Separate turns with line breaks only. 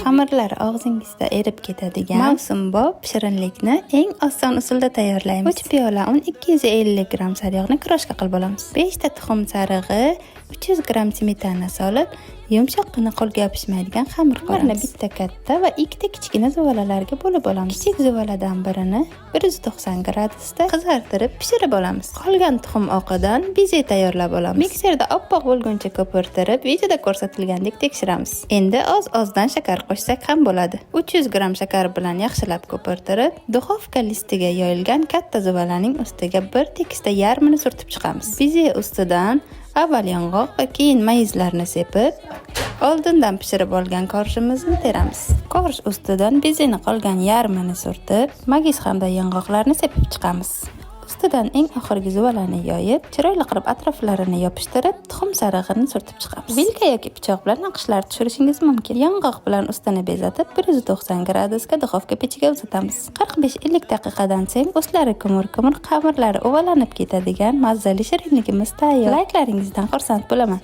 Xamirlar og'zingizda erib ketadigan mavsumbob shirinlikni eng oson usulda tayyorlaymiz. 3 piyola un, 250 gram sariyog'ni kroshka qilib olamiz. 5 ta tuxum sarig'i, 300 gram smetana solib, yumshoqqina qo'lga yopishmaydigan xamir qilamiz. Bitta katta va ikkita kichkina zuvalalarga bo'lib olamiz. Kichik zuvaladan birini 190 gradusda qizartirib pishirib olamiz. Qolgan tuxum oqidan bize tayyorlab olamiz. Mikserda oppoq bo'lguncha ko'pirtirib, videoda ko'rsatilgandek tekshiramiz. Endi oz-ozdan shakar qo'shsak ham bo'ladi. 300 gram shakar bilan yaxshilab ko'pirtirib, duxovka listiga yoyilgan katta zuvalaning ustiga bir tekisda yarmini surtib chiqamiz. Bize ustidan avval yong'oq va keyin mayizlarni sepib, oldindan pishirib olgan korjimizni teramiz. Korj ustidan bezeni qolgan yarmini surtib, magiz hamda yong'oqlarni sepib chiqamiz. Ustidan eng oxirgi zuvalani yoyib, chiroyli qilib atroflarini yopishtirib, tuxum sarig'ini surtib chiqamiz. Vilka yoki pichoq bilan naqshlar tushirishingiz mumkin. Yong'oq bilan ustini bezatib, 190 gradusga duxovka pechiga uzatamiz. 45-50 daqiqadan so'ng ustlari kumur-kumur, xamirlari uvalanib ketadigan mazali shirinligimiz tayyor. Layklaringizdan xursand bo'laman.